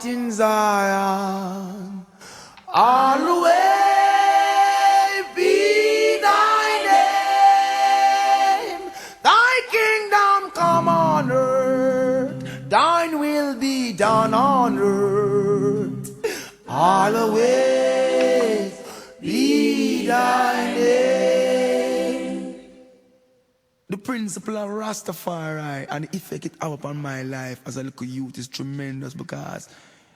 art in Zion, always be thy name. Thy kingdom come on earth, thine will be done on earth. Always be thy name. The principle of Rastafari and the effect it have upon my life as a little youth is tremendous because,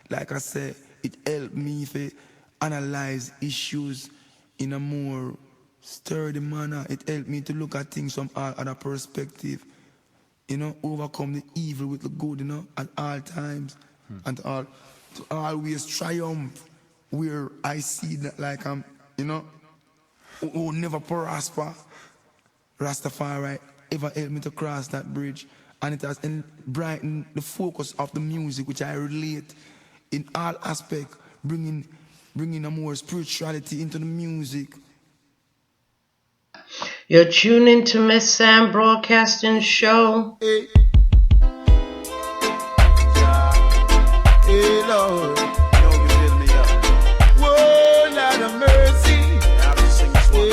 like I said, it helped me to analyze issues in a more sturdy manner. It helped me to look at things from another perspective. You know, overcome the evil with the good, you know, at all times. And to always triumph where I see that like I'm, you know, who never prosper. Rastafari ever helped me to cross that bridge, and it has brightened the focus of the music, which I relate in all aspects, bringing a more spirituality into the music. You're tuning to Miss Sam Broadcasting Show. Hey. Hey, Lord. You fill me up. Whoa, Lord of mercy. I'll just sing this one.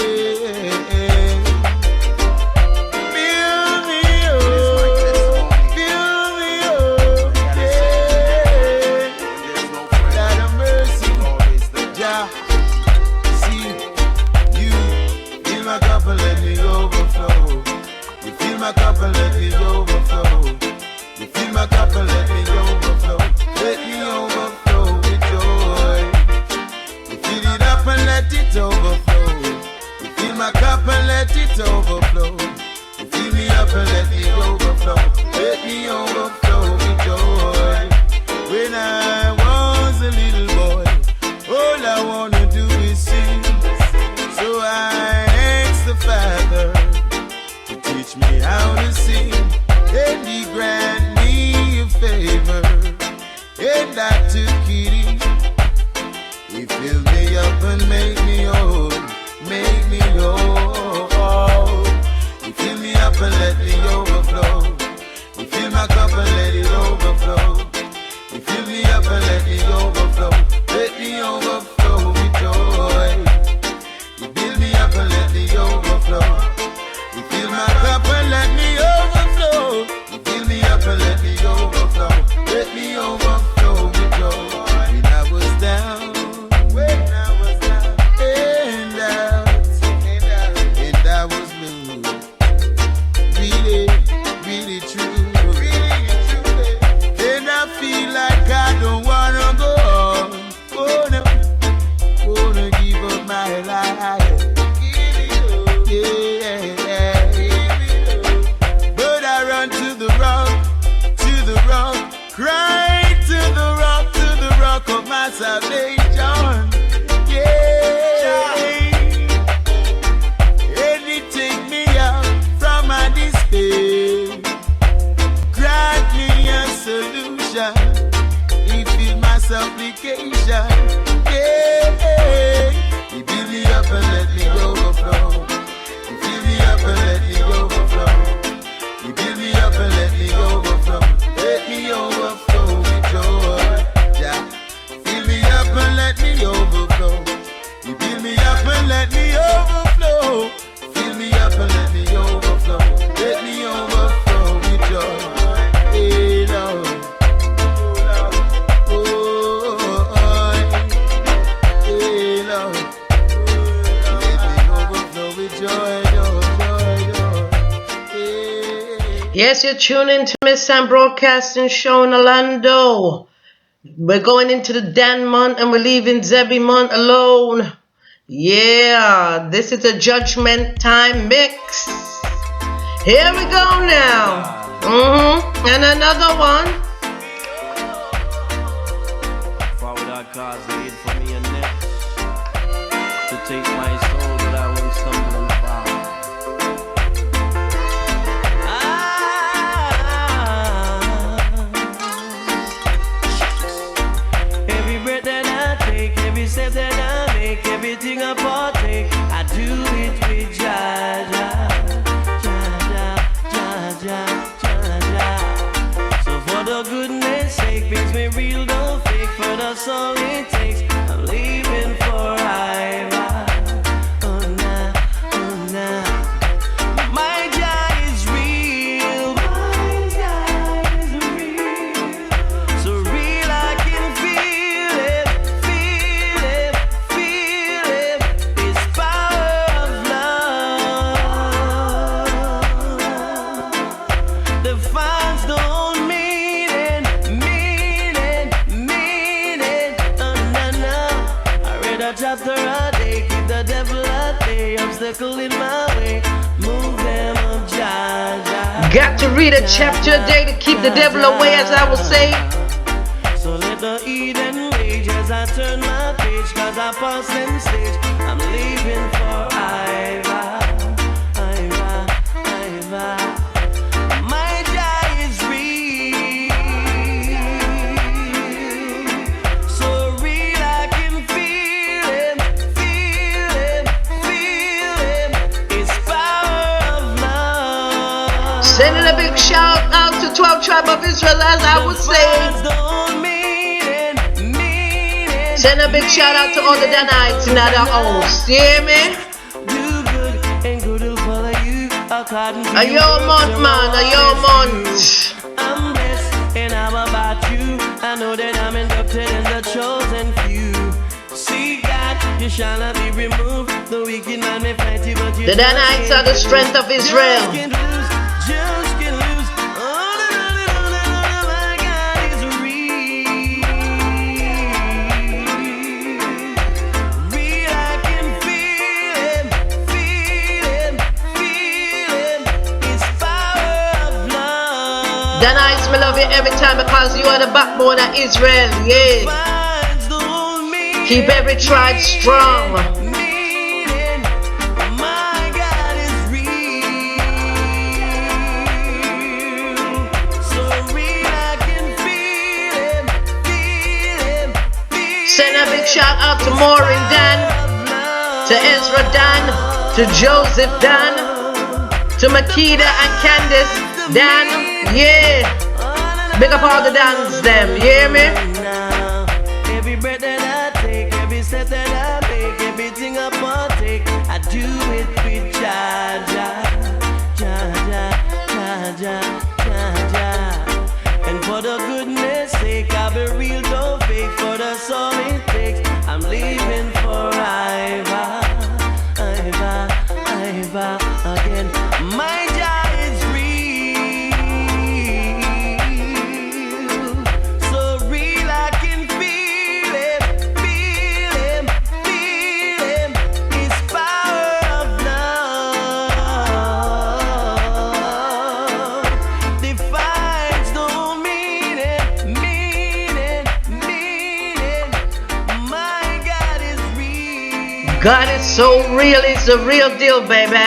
My cup and let me overflow. You fill my cup and let me overflow. Let me overflow with joy. You fill it up and let it overflow. You fill my cup and let it overflow. You fill me up and let me overflow. Let me overflow with joy. When I was a little boy, all I wanna do is sing. So I asked the Father to teach me how to sing, and He grant me a favor, and I took it in. He filled me up and made me whole, made me whole. He filled me up and let me overflow. He filled my cup and let it overflow. He filled me up and let me overflow. Let me overflow with joy. He filled me up and let me overflow. You fill my cup and let me overflow. You fill me up and let me overflow. Let me overflow with joy. When I was down, and I was blue. Really, really true. And I feel like I don't wanna go on. Wanna give up my life. Cry to the rock of my salvation. Yeah. And He take me out from my despair. Grant me a solution. He feel my supplication. Yeah. He build me up and let me overflow. He fill me up and let me overflow. He build me up and let me overflow. Let me overflow with joy. Yeah. Fill me up and let me overflow. You fill me up and let me overflow. Fill me up and let me overflow. Let me overflow with joy. Hey, Lord. Hey, Lord. Let me overflow with joy. Yes, you're tuning to Miss Sam Broadcasting Show in Orlando. We're going into the Dan month and we're leaving Zebby month alone. Yeah, this is a Judgment Time mix. Here we go now. And another one. Forward our cause laid for me and next to take my soul, but I won't stumble and fall. Every breath that I take, every step that I make, everything I partake, I do it with Jah, Jah, Jah, Jah, Jah, Jah, Jah. So for the goodness sake, brings me real, don't fake. that's all it takes. I'm leaving for Iva. Oh nah, oh nah. My Jah is real. My Jah is real. So real I can feel it, feel it, feel it. His power of love. The fans don't mean it, mean it, mean it. Oh no, no. I read a chapter a day, keep the devil at bay. Obstacle in my way, move them up, Jah, Jah. Got to read a chapter a day to keep the devil away, as I will say. So let the Eden rage as I turn my page, cause I pass them stage. I'm leaving for Iva, Iva, Iva. My Jah is real. So real I can feel him, feel him, feel him. His power of love. Sending a big shout out to 12 Tribe of Israel, as I would say. Send a big shout out to all the Danites in other house. You hear me? Do good and good will follow you according to A yo month, man, a yo month. I'm blessed and I'm about you. I know that I'm inducted in the chosen few. See God, you shall not be removed. The wicked man may fight you, but you The Danites are the strength of Israel. just can't lose, just can't lose. Oh, no, no, no, no, no, no, my God is real. Real, I can feel him, feel him, feel him. His power of love. Danites, me love you every time because you are the backbone of Israel. Yeah. Finds the whole meaning. Keep every tribe strong. Meaning, my God is real. So real, I can feel him, feel him, feel Send a big shout out to Maureen Dan, to Ezra Dan, to Joseph Dan, to Makita and Candace Dan. Yeah. Big up all the Dans them. You hear me? now. Every breath that I take, every step that I make, everything I partake, I do it with Jah, Jah, Jah, Jah, Jah, Jah, Jah. And for the goodness sake, I'll be real, don't fake. For that's all it takes. I'm leaving for Iva, Iva, Iva again. My Jah is real. So real, I can feel him, feel him, feel him. His power of love defines the meaning, meaning, meaning. My God is real. God is so real. It's the real deal, baby.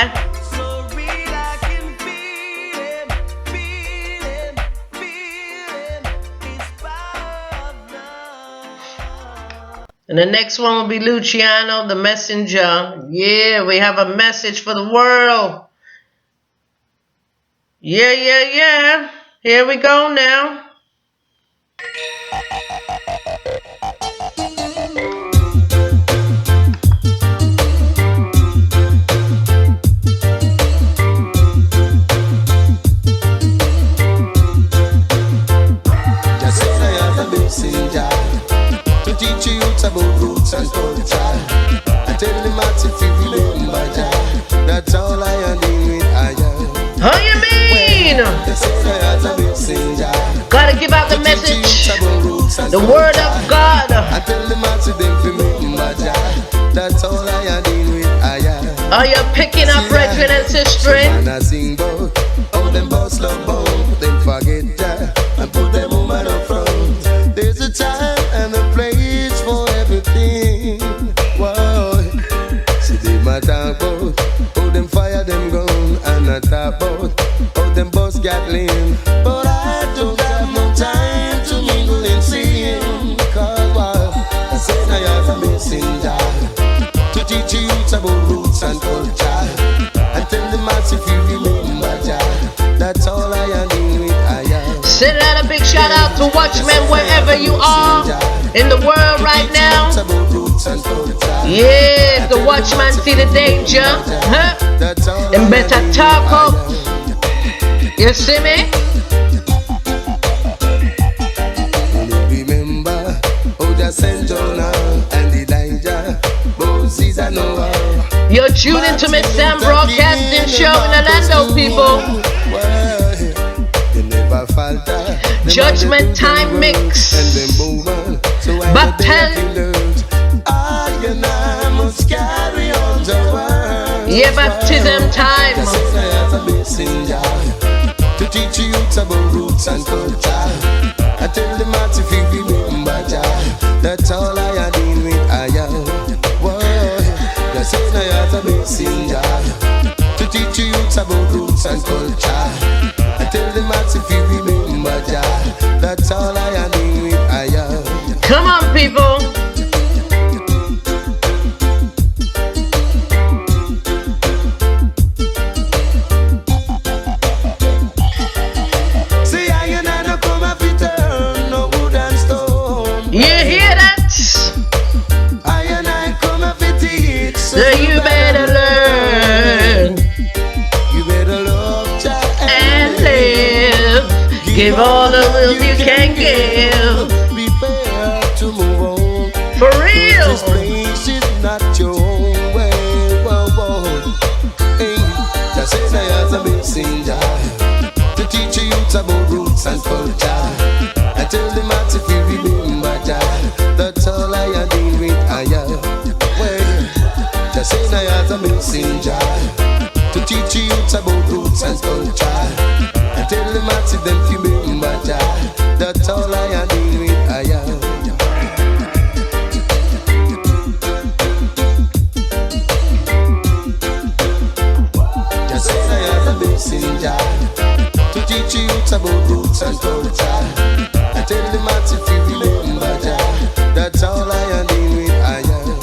So real, I can feel him, feel him, feel him. His power of love. And the next one will be Luciano, the messenger. Yeah, we have a message for the world. Yeah, yeah, yeah. Here we go now. Just say I am a messenger to teach you about roots and culture. I tell them what if you remember Jah. That's all I am doing with I am. How you mean? Just say I am a messenger. Gotta give out the message, the word of God. I tell them what to them for remember Jah. That's all I am doing with I am. Are you picking up brethren and sisters? And I sing about how them boss love both. Them forget Jah and put them woman up front. There's a time and a place for everything. Whoa. See them a talk about how them fire them gun, and I talk about how them boss Gatling. But I don't have no time to mingle and sing. Cause what? I said I am a messenger to teach you about roots and culture. And tell them as if you remember Jah. That's all I am doing with I am. Send out a big shout out to Watchmen wherever you are. in the world right now. Yeah, the watchman see the danger, huh? And better talk up. You see me? Remember, St. Jonah and Elijah, Moses and Noah. You're tuned into Miss Sam Broadcasting Show in Orlando, people. Judgment Time Mix. Battle. Yeah, baptism time. To teach you about roots and culture. I tell them how to remember Jah. That's all I am dealing with. I am. Just say I have a messenger to teach you about roots and culture. I tell them how to remember Jah. That's all I am dealing with. I am. Come on, people. Give all the will you can give. Prepare to move on. For real. This place is not your own way. Hey, just say I as a messenger to teach you about roots and culture. I tell them how to remember Jah. That's all I am dealing with. I am. Well, just say I as a messenger to teach you about roots and culture. I tell them I see them to remember Jah. That's all I am dealing with. I am. Just say I am a messenger to teach you about roots and culture. I tell them I see them to remember Jah. That's all I am dealing with. I am.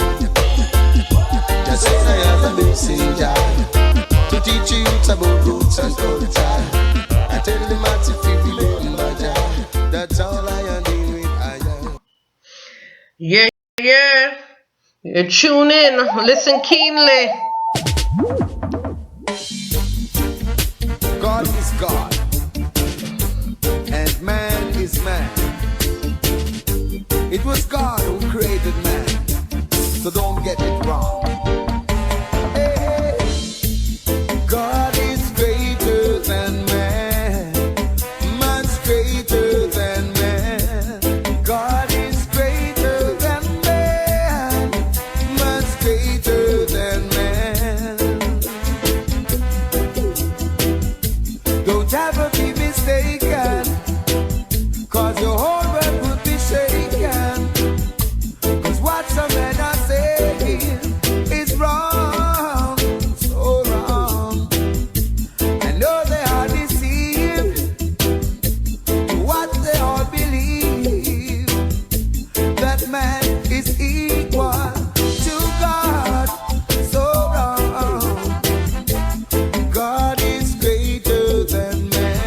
Just say I am a messenger to teach you about roots and culture. Tell them what if you remember Jah. That's all I am dealing with. I am. Yeah. You tune in. Listen keenly. God is God, and man is man. It was God who created man, so don't get it wrong. Hey, God is greater than man.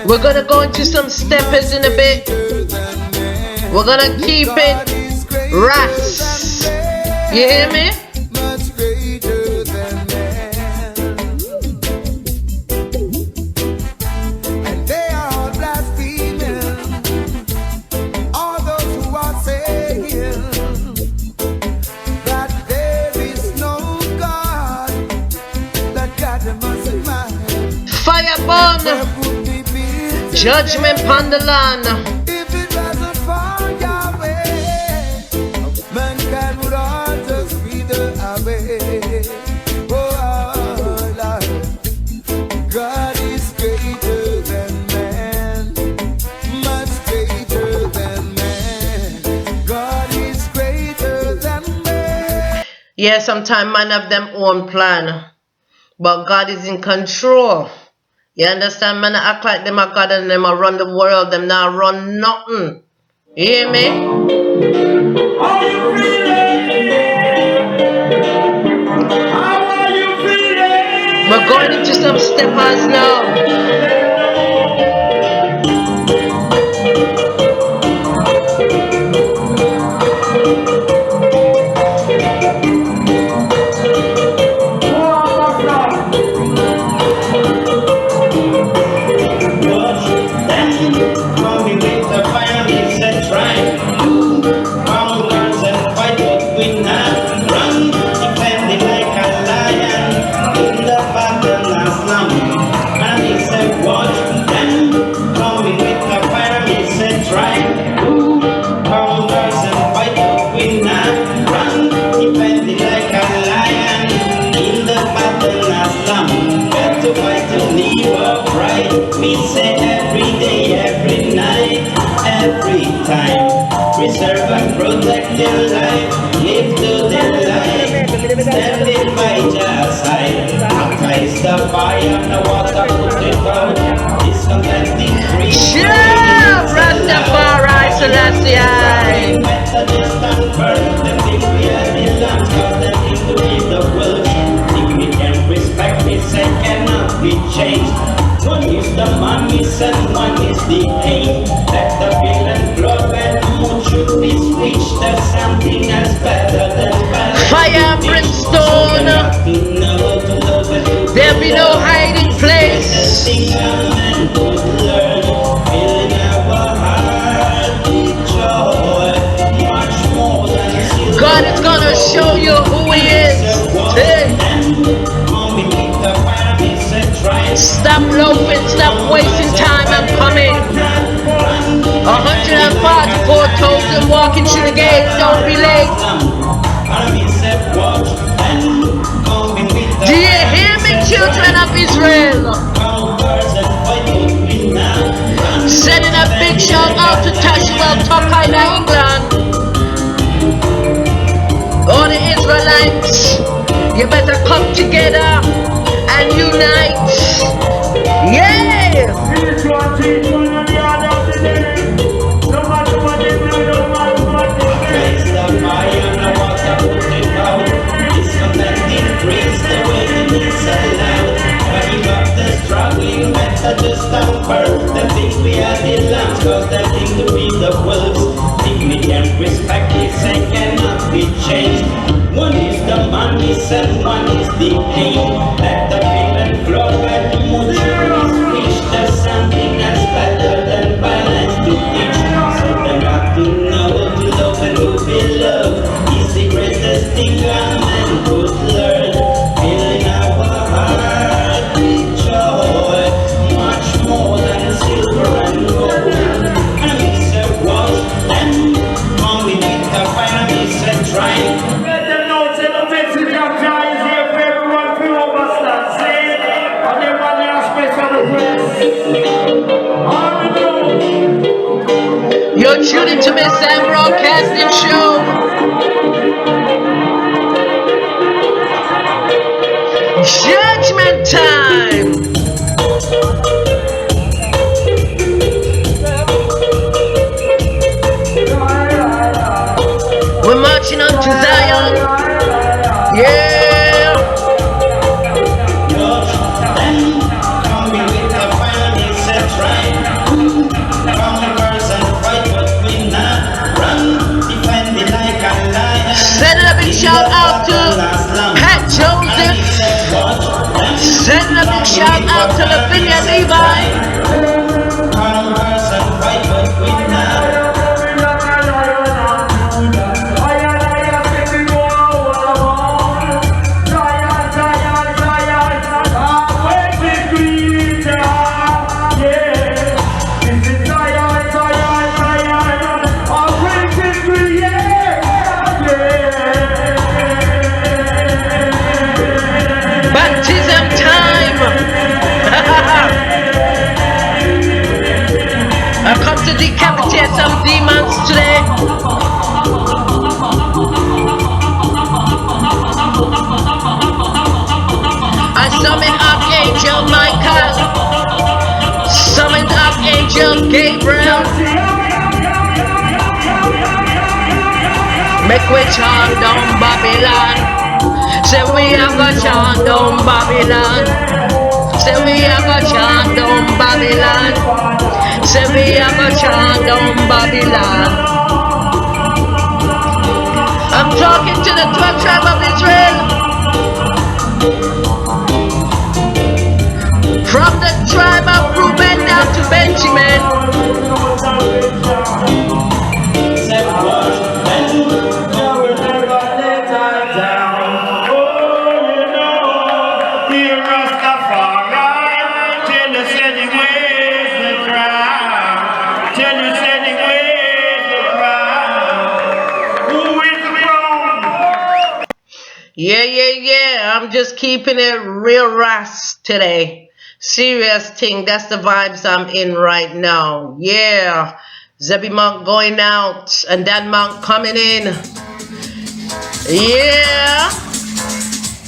We're gonna go into some steppers in a bit. We're gonna keep it Rasta. You hear me? And they are all blaspheming. All those who are saying that there is no God, that God must mind. Fire burn. Judgment upon the land. If it wasn't for Yahweh, mankind would all just be the away. Oh, Lord, God is greater than man, much greater than man. God is greater than man. Yeah, sometimes man have them own plan, but God is in control. You understand, man? I act like them a God and them a run the world. Them not run nothing. You hear me? How you feeling? We're going into some steppers now. say every day, every night, every time. Preserve and protect their life, live to their life, standing by their side. Baptize the fire and the water, put it out. Discontent increase. Yeah, Rastafari Selassie. Methodist and burn them think we are the lambs, cause them think to be the wolves. Think we can respect this and cannot be changed. One is the monies and one is the aim. Let the bill and blood and mood should be switched. There's something else better than balance. Fire and brimstone. There'll be no hiding place. God is gonna show you who He is. Hey. Stop loafing, stop wasting time. I'm coming. 144,000 walking through the gate. Don't be late. Do you hear me, children of Israel? Sending a big shout out to Tashwell, Tokina, England. All the Israelites, you better come together and unite. Yeah! Just them think we are the lambs, cause them think to be the wolves. Dignity and respect is and cannot be changed. One is the monies and one is the aim. Let the bill and flow and the mood should be switched. There's something else better than balance to teach. So they got to know to love and to be loved is the greatest thing a man could learn. Filling our heart with joy, much more than silver and gold. And I miss a watch and mom we need the fire, I miss a try. Let them know say the Mexican guy is here for everyone to understand. See? And they want their special request. You're tuning to Miss Sam Broadcasting Show. Judgment time. We're marching on to Zion. Yeah. Send a big shout out to Pat Joseph. Send a big shout out to Lavinia Levi. Baptism time. I come to decapitate some demons today. I summon Archangel Michael, summon Archangel Gabriel. Make we chant down Babylon. Say we are gonna chant down Babylon. Say we are gonna chant down Babylon. Say we are gonna chant down Babylon. I'm talking to the 12 tribe of Israel. From the tribe of Reuben down to Benjamin. Yeah. I'm just keeping it real Rasta today. Serious thing. That's the vibes I'm in right now. Yeah. Zebby Monk going out and Dan Monk coming in. Yeah.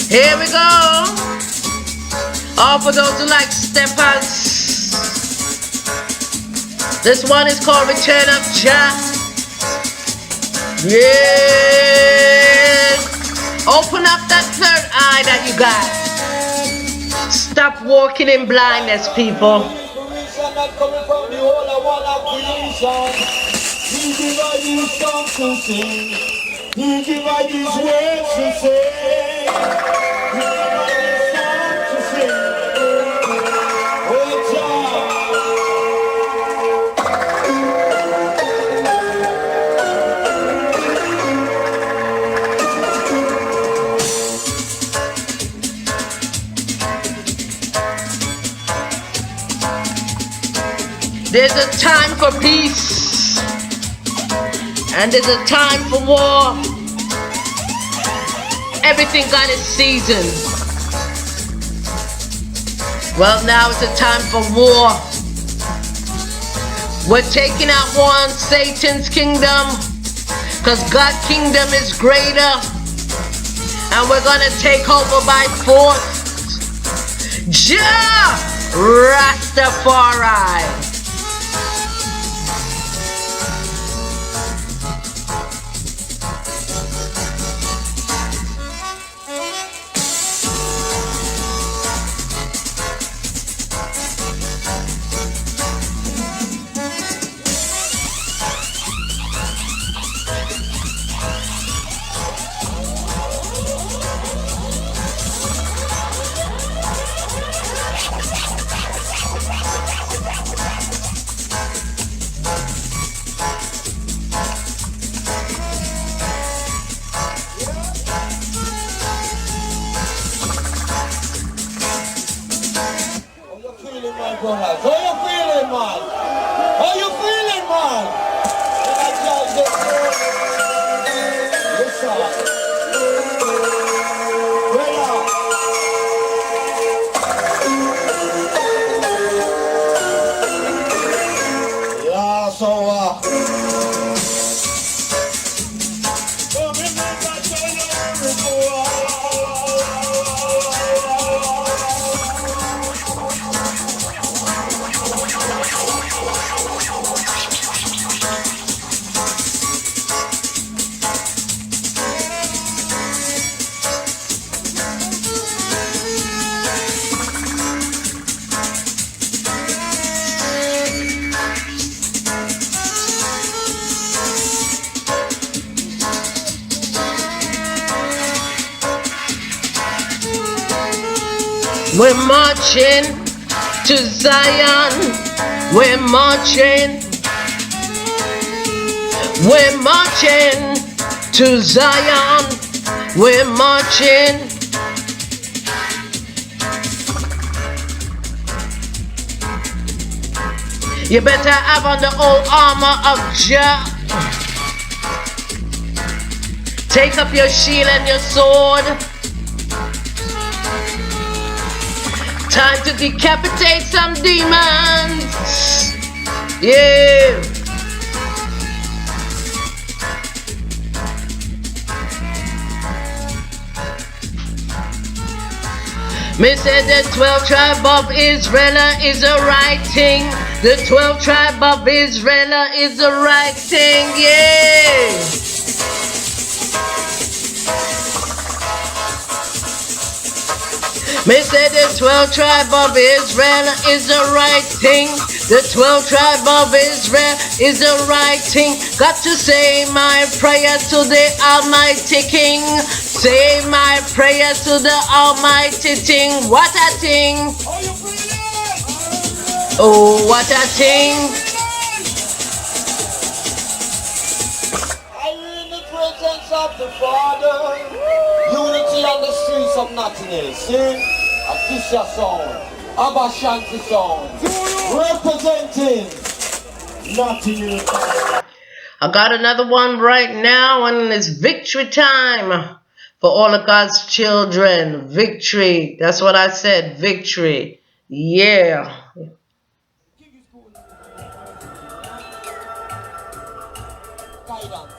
Here we go. All for those who like steppers. This one is called Return of Jah. Yeah. Open up that third eye that you got. Stop walking in blindness, people. There's a time for peace, and there's a time for war. Everything got its season. Well, now it's a time for war. We're taking out war on Satan's kingdom, because God's kingdom is greater, and we're gonna take over by force. Jah Rastafari. How you feeling, man? How you feeling, man? Listen. Yeah, so We're marching to Zion. We're marching. We're marching to Zion. We're marching. You better have on the old armor of Jah. Take up your shield and your sword. Time to decapitate some demons. Yeah. Me said the 12 tribe of Israel is the right thing. The 12 tribe of Israel is the right thing. Yeah. Me say the 12 tribe of Israel is the right thing. The 12 tribe of Israel is the right thing. Got to say my prayer to the Almighty King. Say my prayer to the Almighty Thing. What a thing. Oh, what a thing. Are you in the presence of the Father? Unity on the streets of Nottingham. See? A Fisher sound. Abba Shanti sound. Representing Nottingham. I got another one right now, and it's victory time for all of God's children. Victory. That's what I said. Victory. Yeah. Guidance.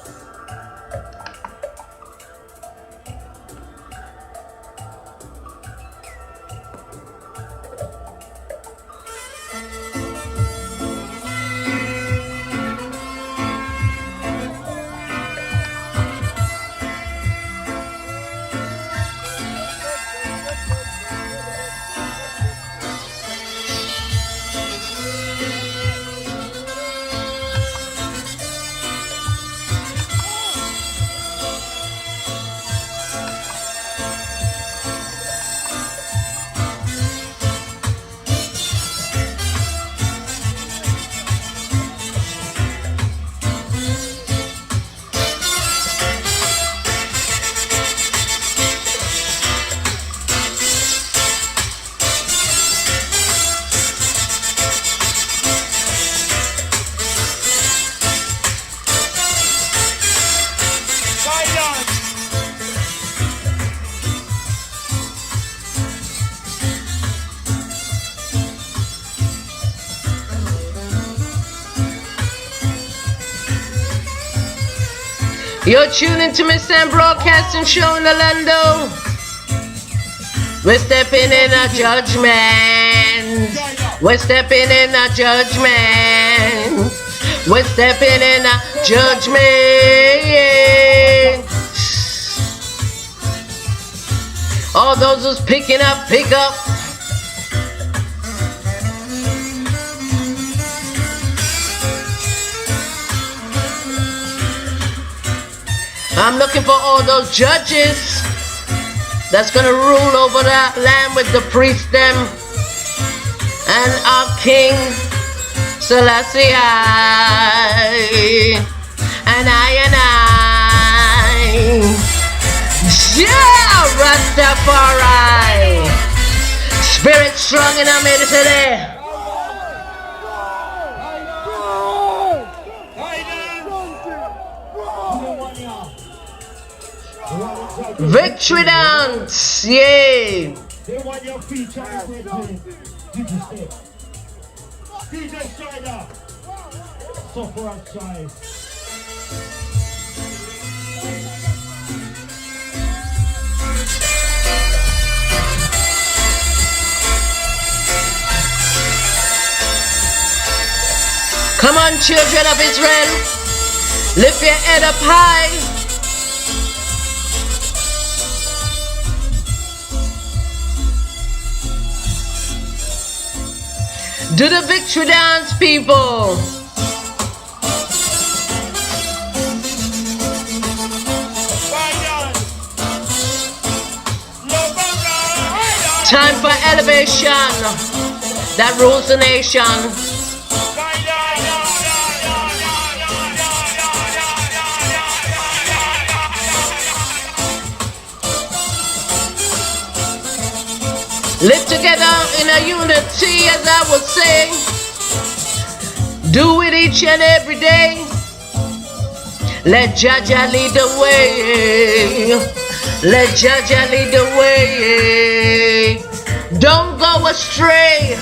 You're tuning to Miss Sam Broadcasting Show in Orlando. We're stepping in a judgment. We're stepping in a judgment. We're stepping in a judgment. All those who's picking up, pick up. I'm looking for all those judges that's gonna rule over that land with the priest them and our King Selassie and I. Yeah, Rastafari. Spirit strong in our midst today. Victory dance, yeah. They want your feature DJ Strider. Suffer and strive. Come on, children of Israel. Lift your head up high. Do the victory dance, people. Time for elevation that rules the nation. Live together in a unity, as I would say. Do it each and every day. Let Jaja lead the way. Let Jaja lead the way. Don't go astray.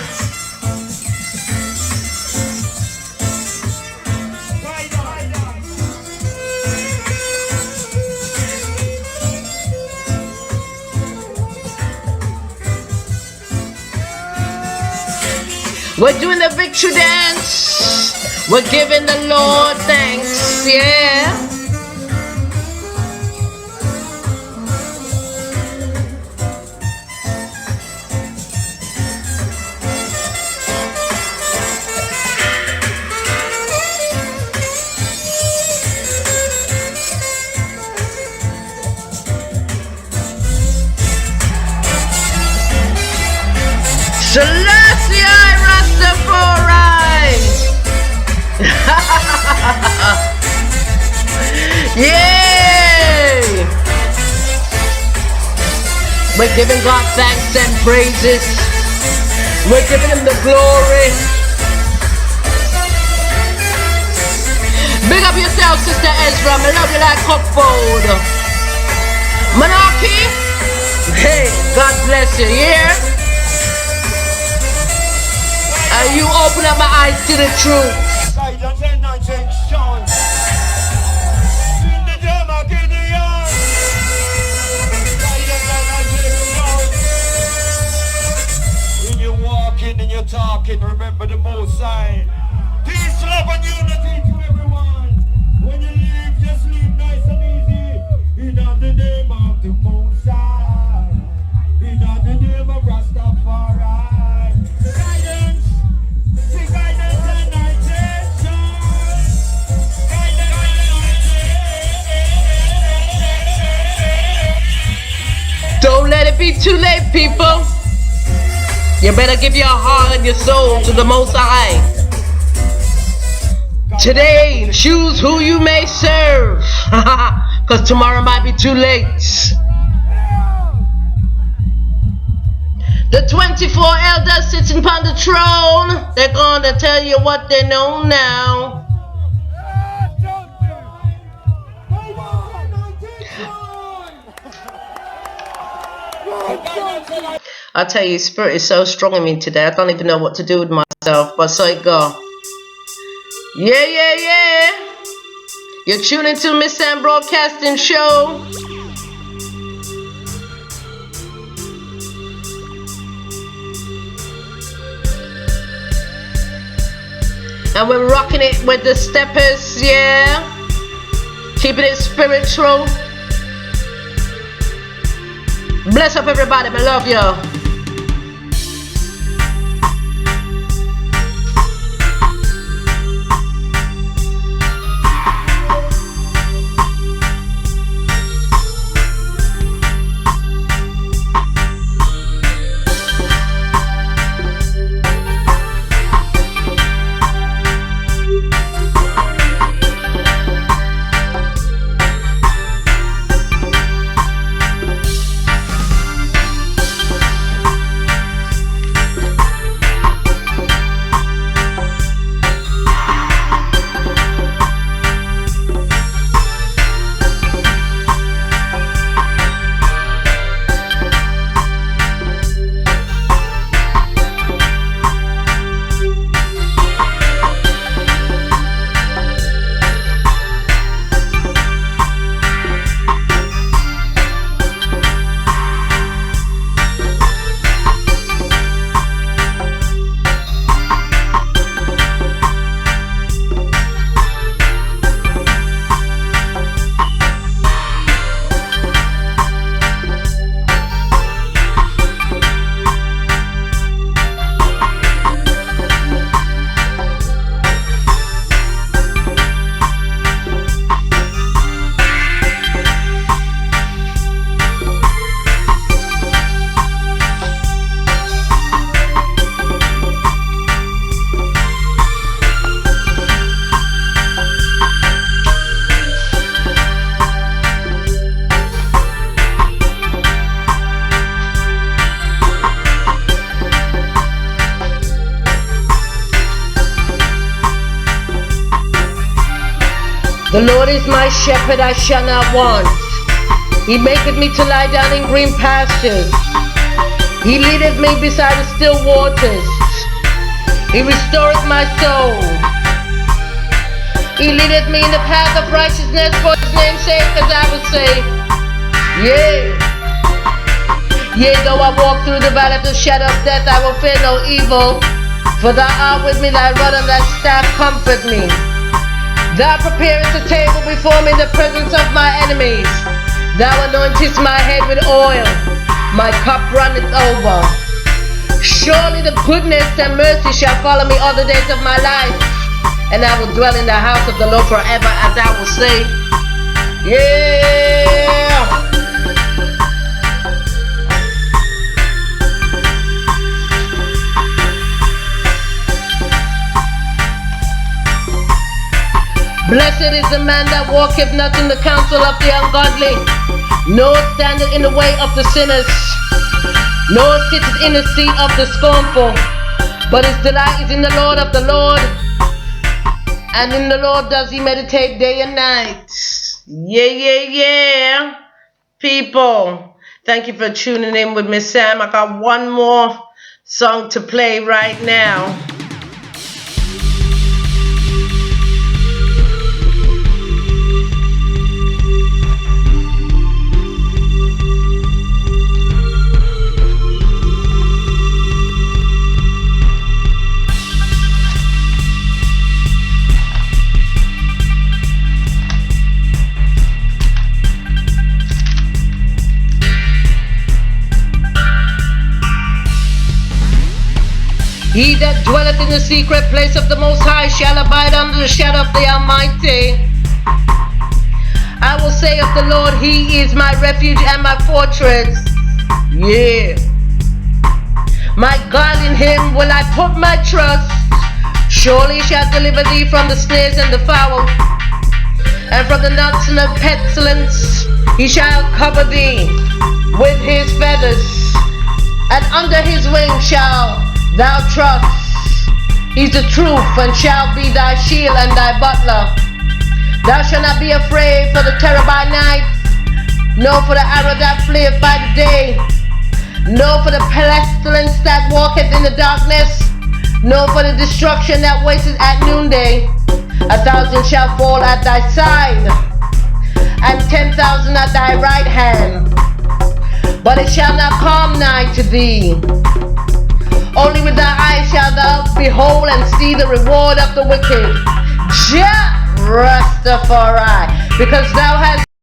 We're doing the victory dance. We're giving the Lord thanks, yeah. Selassie Rastafari. Yay! We're giving God thanks and praises. We're giving Him the glory. Big up yourself, Sister Ezra. I love you like cupboard. Monarchy. Hey, God bless you. Yeah. And you open up my eyes to the truth. Guidance and attention. In the jam of Gideon. Guidance and attention. When you're walking and you're talking, remember the Most High. Peace, love, and unity to everyone. When you leave, just leave nice and easy. In the name of the Most High. In the name of Rastafari. Guidance. Guidance and attention. Don't let it be too late, people. You better give your heart and your soul to the Most High. Today, choose who you may serve. Because tomorrow might be too late. The 24 elders sitting upon the throne, they're going to tell you what they know now. I tell you, spirit is so strong in me today. I don't even know what to do with myself, but so it go. Yeah, yeah, yeah. You're tuning to Miss Sam Broadcasting Show. And we're rocking it with the steppers, yeah. Keeping it spiritual. Bless up everybody, I love you. The Lord is my shepherd, I shall not want. He maketh me to lie down in green pastures. He leadeth me beside the still waters. He restoreth my soul. He leadeth me in the path of righteousness for his name's sake, as I would say. Yeah. Yea, though I walk through the valley of the shadow of death, I will fear no evil. For thou art with me, thy rod and thy staff comfort me. Thou preparest a table before me in the presence of my enemies. Thou anointest my head with oil. My cup runneth over. Surely the goodness and mercy shall follow me all the days of my life. And I will dwell in the house of the Lord forever, as I will say. Yeah! Blessed is the man that walketh not in the counsel of the ungodly, nor standeth in the way of the sinners, nor sitteth in the seat of the scornful. But his delight is in the Lord of the Lord, and in the Lord does he meditate day and night. Yeah, yeah, yeah. People, thank you for tuning in with Miss Sam. I got one more song to play right now. He that dwelleth in the secret place of the Most High shall abide under the shadow of the Almighty. I will say of the Lord, He is my refuge and my fortress. Yeah. My God, in Him will I put my trust. Surely He shall deliver thee from the snares and the fowl, and from the nuts and the pestilence. He shall cover thee with His feathers, and under His wings shall thou trust. He's the truth, and shall be thy shield and thy butler. Thou shalt not be afraid for the terror by night, nor for the arrow that fleeth by the day, nor for the pestilence that walketh in the darkness, nor for the destruction that wasteth at noonday. 1,000 shall fall at thy side, and 10,000 at thy right hand, but it shall not come nigh to thee. Only with thy eyes shalt thou behold and see the reward of the wicked. Jah Rastafari, because thou hast